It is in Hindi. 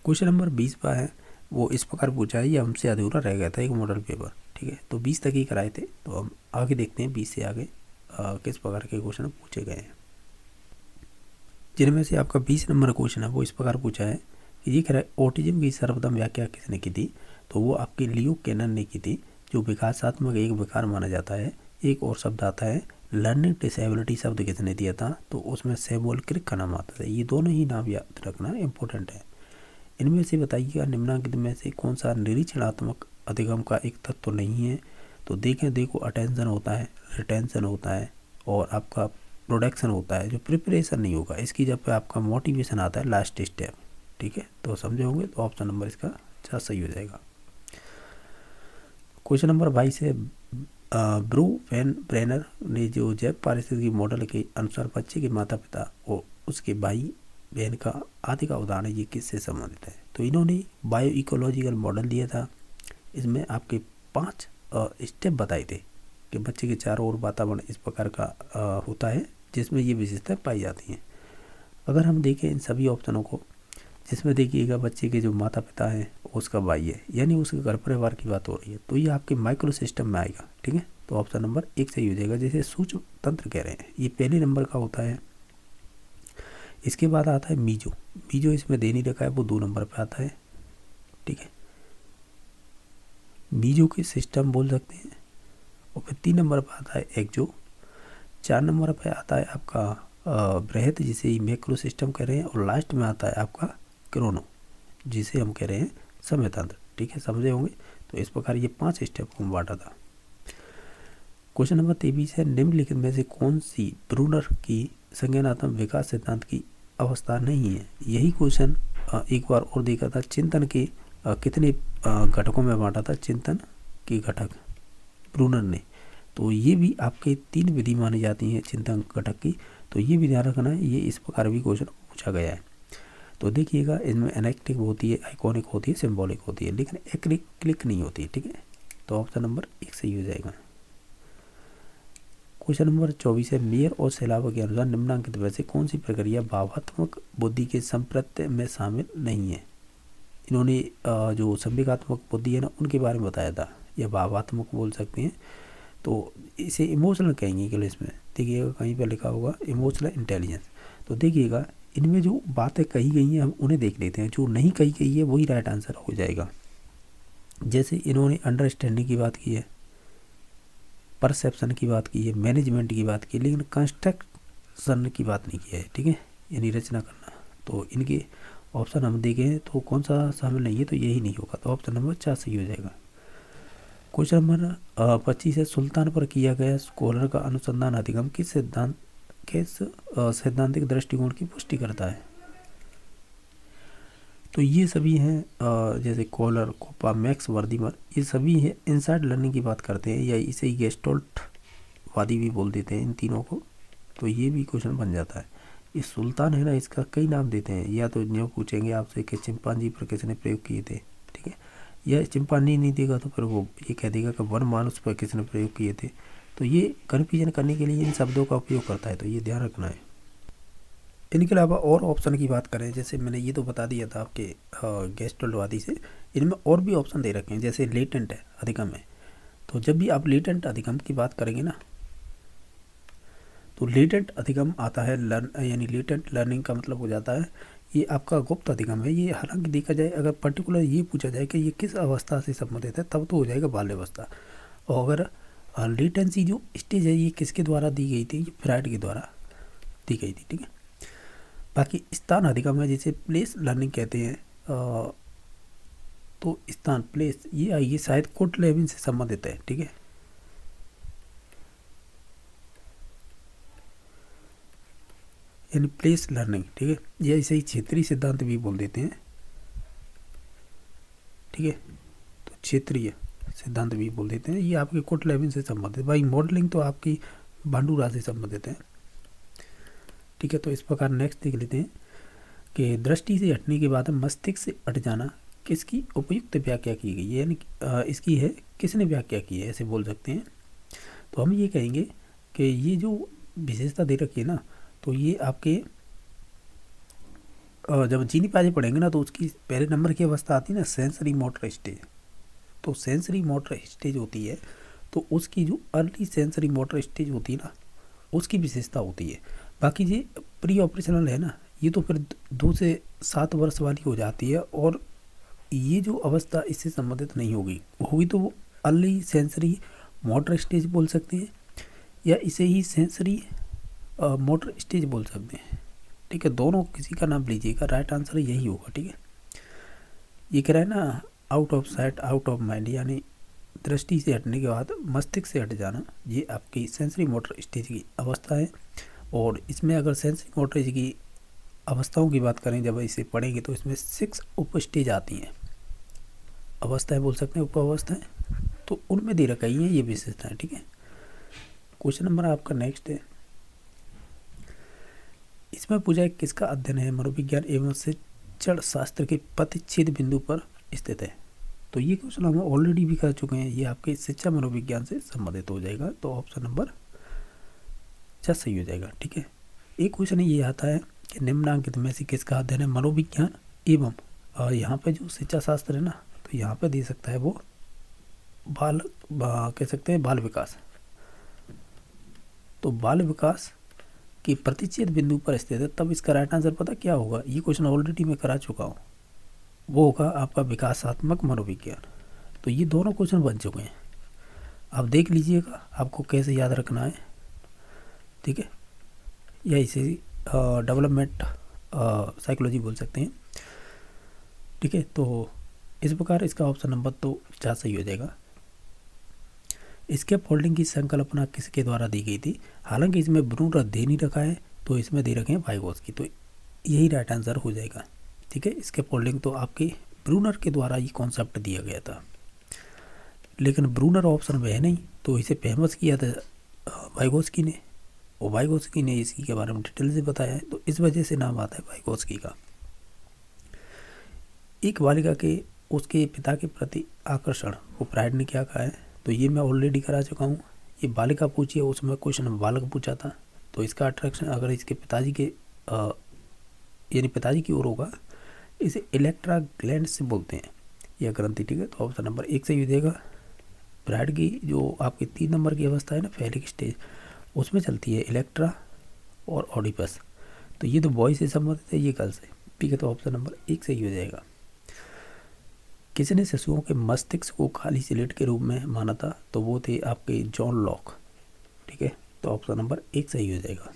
क्वेश्चन नंबर 20 पर है, वो इस प्रकार पूछा है, ये हमसे अधूरा रह गया था एक मॉडल पेपर, ठीक है। तो 20 तक ही कराए थे, तो हम आगे देखते हैं 20 से आगे किस प्रकार के क्वेश्चन पूछे गए हैं। जिनमें से आपका 20 नंबर क्वेश्चन है वो इस प्रकार पूछा है कि ये कह रहा है ऑटिज्म की सर्वप्रथम व्याख्या किसने की थी। तो वो आपकी लियो कैनन ने की थी, जो विकासात्मक एक विकार माना जाता है। एक और शब्द आता है लर्निंग डिसेबिलिटी, शब्द किसने दिया था, तो उसमें सैमुअल क्रिक का नाम आता है। ये दोनों ही नाम याद रखना इंपॉर्टेंट है। इनमें से बताइएगा निम्नलिखित में से कौन सा निरीक्षणात्मक अधिगम का एक तत्व नहीं है। तो देखो अटेंशन होता है, रिटेंशन होता है, और आपका प्रोडक्शन होता है, जो प्रिपरेशन नहीं होगा। इसकी जब पे आपका मोटिवेशन आता है लास्ट स्टेप, ठीक है। तो समझे होंगे, तो ऑप्शन नंबर इसका 4 सही हो जाएगा। क्वेश्चन नंबर 22 है, ब्रू वैन ब्रेनर ने जो जैव पारिस्थितिकी मॉडल के अनुसार बच्चे के माता पिता और उसके भाई बहन का आदि का उदाहरण ये किससे संबंधित है। तो इन्होंने बायो इकोलॉजिकल मॉडल दिया था। इसमें आपके 5 स्टेप बताए थे कि बच्चे के चारों ओर वातावरण इस प्रकार का होता है, जिसमें ये विशेषताएं पाई जाती हैं। अगर हम देखें इन सभी ऑप्शनों को, जिसमें देखिएगा बच्चे के जो माता पिता हैं उसका भाई है, यानी उसके घर परिवार की बात हो रही है, तो ये आपके माइक्रो सिस्टम में आएगा, ठीक है। तो ऑप्शन नंबर 1 सही हो जाएगा, जैसे सूक्ष्म तंत्र कह रहे हैं, ये पहले नंबर का होता है। इसके बाद आता है मीजो, मीजो इसमें दे नहीं रखा है, वो 2 नंबर पर आता है, ठीक है। मीजो के सिस्टम बोल सकते हैं। और फिर 3 नंबर पर आता है एक्जो, 4 नंबर पर आता है आपका बृहत, जिसे मैक्रो सिस्टम कह रहे हैं, और लास्ट में आता है आपका क्रोनो, जिसे हम कह रहे हैं समय तंत्र, ठीक है। समझे होंगे। तो इस प्रकार ये 5 स्टेप को बांटा था। क्वेश्चन नंबर 23 है, निम्नलिखित में से कौन सी ब्रूनर की संज्ञानात्मक विकास सिद्धांत की अवस्था नहीं है। यही क्वेश्चन एक बार और देखा था, चिंतन के कितने घटकों में बांटा था, चिंतन के घटक ब्रूनर ने। तो ये भी आपके 3 विधि मानी जाती हैं चिंतन घटक की, तो ये भी ध्यान रखना है, ये इस प्रकार भी क्वेश्चन पूछा गया है। तो देखिएगा इसमें एनेक्टिक होती है, आइकॉनिक होती है, सिंबॉलिक होती है, लेकिन एक्लिक नहीं होती, ठीक है। तो ऑप्शन नंबर 1 सही हो जाएगा। क्वेश्चन नंबर 24 है, मेयर और सेलावा के अनुसार निम्नलिखित में से कौन सी प्रक्रिया भावात्मक बुद्धि के संप्रत्यय में शामिल नहीं है। इन्होंने जो संवेगात्मक बुद्धि है ना, उनके बारे में बताया था, या भावात्मक बोल सकते हैं, तो इसे इमोशनल कहेंगे इंग्लिश में। देखिएगा कहीं पर लिखा होगा इमोशनल इंटेलिजेंस। तो देखिएगा इनमें जो बातें कही गई हैं हम उन्हें देख लेते हैं, जो नहीं कही गई है वही राइट आंसर हो जाएगा। जैसे इन्होंने अंडरस्टैंडिंग की बात की है, परसेप्शन की बात की है, मैनेजमेंट की बात की है, लेकिन कंस्ट्रक्शन की बात नहीं की है, ठीक है, यानी रचना करना। तो इनके ऑप्शन हम देखें तो कौन सा शामिल नहीं है, तो यही नहीं होगा। तो ऑप्शन नंबर 4 सही हो जाएगा। क्वेश्चन नंबर 25 है, सुल्तान पर किया गया स्कॉलर का अनुसंधान अधिगम किस सैद्धांतिक दृष्टिकोण की पुष्टि करता है। तो ये सभी हैं जैसे कॉलर, कोपा, मैक्स वर्दीमर, ये सभी है इनसाइड लर्निंग की बात करते हैं, या इसे गेस्टोल्ट वादी भी बोल देते हैं इन तीनों को। तो ये भी क्वेश्चन बन जाता है। ये सुल्तान है ना, इसका कई नाम देते हैं, या तो न्यू पूछेंगे आपसे कि चिंपांजी पर किसने प्रयोग किए थे, ठीक है, या चिंपांजी नहीं देगा तो फिर वो ये कह देगा कि वन मानुस पर किसने प्रयोग किए थे। तो ये कन्फ्यूजन करने के लिए इन शब्दों का उपयोग करता है, तो ये ध्यान रखना है। इनके अलावा और ऑप्शन की बात करें, जैसे मैंने ये तो बता दिया था आपके गेस्टोल्टवादी से, इनमें और भी ऑप्शन दे रखे हैं, जैसे लेटेंट है, अधिगम है। तो जब भी आप लेटेंट अधिगम की बात करेंगे ना, तो लेटेंट अधिगम आता है यानी लेटेंट लर्निंग का मतलब हो जाता है ये आपका गुप्त अधिगम है। ये हालांकि देखा जाए, अगर पर्टिकुलर ये पूछा जाए कि ये किस अवस्था से संबंधित है, तब तो हो जाएगा बाल्यावस्था। और अगर लेटेंसी जो स्टेज है ये किसके द्वारा दी गई थी, ये फ्राइड के द्वारा दी गई थी, ठीक है। बाकी स्थान अधिगम है, जिसे प्लेस लर्निंग कहते हैं। तो स्थान, प्लेस, ये शायद कोट लेविन से संबंधित है, ठीक है। यानी प्लेस लर्निंग, ठीक है, ये इसे ही क्षेत्रीय सिद्धांत भी बोल देते हैं, ठीक है। तो क्षेत्रीय सिद्धांत भी बोल देते हैं, ये आपके कोट लेविन से संबंधित। भाई मॉडलिंग तो आपकी भांडूरा से संबंधित है, ठीक है। तो इस प्रकार नेक्स्ट देख लेते हैं कि दृष्टि से हटने के बाद मस्तिष्क से हट जाना किसकी उपयुक्त व्याख्या की गई है, यानी इसकी है किसने व्याख्या की है, ऐसे बोल सकते हैं। तो हम ये कहेंगे कि ये जो विशेषता दे रखी है ना, तो ये आपके जब जीनी पाजी पढ़ेंगे ना तो उसकी पहले नंबर की अवस्था आती है ना सेंसरी मोटर स्टेज। तो सेंसरी मोटर स्टेज होती है, तो उसकी जो अर्ली सेंसरी मोटर स्टेज होती है ना उसकी विशेषता होती है। बाकी ये प्री ऑपरेशनल है ना, ये तो फिर 2 से 7 वर्ष वाली हो जाती है, और ये जो अवस्था इससे संबंधित नहीं होगी, होगी तो वो अर्ली सेंसरी मोटर स्टेज बोल सकते हैं, या इसे ही सेंसरी मोटर स्टेज बोल सकते हैं। ठीक है, दोनों किसी का नाम लीजिएगा, राइट आंसर यही होगा। ठीक है, ये कह रहा है ना out of sight out of mind, यानी दृष्टि से हटने के बाद मस्तिष्क से हट जाना, ये आपकी सेंसरी मोटर स्टेज की अवस्था है। और इसमें अगर सेंसरी मोटर की अवस्थाओं की बात करें, जब इसे पढ़ेंगे तो इसमें 6 उप स्टेज आती हैं, अवस्थाएं बोल सकते हैं, उप अवस्थाएं, तो उनमें दे रखी है ये विशेषताएं। ठीक है, क्वेश्चन नंबर आपका नेक्स्ट है, इसमें पूछा है किसका अध्ययन है मनोविज्ञान एवं शिक्षण शास्त्र के प्रतिच्छेद बिंदु पर स्थित है। तो ये क्वेश्चन हम ऑलरेडी भी कर चुके हैं, ये आपके शिक्षा मनोविज्ञान से संबंधित हो जाएगा, तो ऑप्शन नंबर 6 सही हो जाएगा। ठीक है, एक क्वेश्चन ये आता है कि निम्नांकित में से किसका अध्ययन है मनोविज्ञान एवं, यहाँ पे जो शिक्षा शास्त्र है ना, तो यहाँ पे दे सकता है वो कह सकते हैं बाल विकास। तो बाल विकास के प्रतिच्छेद बिंदु पर स्थित है, तब इसका राइट आंसर पता क्या होगा, ये क्वेश्चन ऑलरेडी मैं करा चुका हूँ, वो होगा आपका विकासात्मक मनोविज्ञान। तो ये दोनों क्वेश्चन बन चुके हैं, आप देख लीजिएगा आपको कैसे याद रखना है। ठीक है, या इसे डेवलपमेंट साइकोलॉजी बोल सकते हैं। ठीक है, तो इस प्रकार इसका ऑप्शन नंबर तो 4 सही हो जाएगा। इसके फोल्डिंग की संकल्पना किसके द्वारा दी गई थी, हालांकि इसमें ब्रूनर दे नहीं रखा है, तो इसमें दे रखे हैं वाइगोत्स्की, तो यही राइट आंसर हो जाएगा। ठीक है, इसके फोल्डिंग तो आपके ब्रूनर के द्वारा ये कॉन्सेप्ट दिया गया था, लेकिन ब्रूनर ऑप्शन में है नहीं, तो इसे फेमस किया था वाइगोत्स्की ने, और वाइगोत्स्की ने इसी के बारे में डिटेल से बताया है, तो इस वजह से नाम आता है वाइगोत्स्की का। एक बालिका के उसके पिता के प्रति आकर्षण को फ्रायड ने क्या कहा है, तो ये मैं ऑलरेडी करा चुका हूँ। ये बालिका पूछी है, उसमें क्वेश्चन बालक पूछा था, तो इसका अट्रैक्शन अगर इसके पिताजी के यानी पिताजी की ओर होगा, इसे इलेक्ट्रा ग्लैंड से बोलते हैं, यह ग्रंथि। ठीक है, तो ऑप्शन नंबर 1 सही हो जाएगा। ब्राइड की जो आपकी 3 नंबर की अवस्था है ना, फेलिक स्टेज, उसमें चलती है इलेक्ट्रा और ऑडिपस, तो ये तो बॉय से संबंधित है, ये गर्ल से। ठीक है, तो ऑप्शन नंबर 1 सही हो जाएगा। किसने शिशुओं के मस्तिष्क को खाली स्लेट के रूप में माना था, तो वो थे आपके जॉन लॉक। ठीक है, तो ऑप्शन नंबर 1 सही हो जाएगा।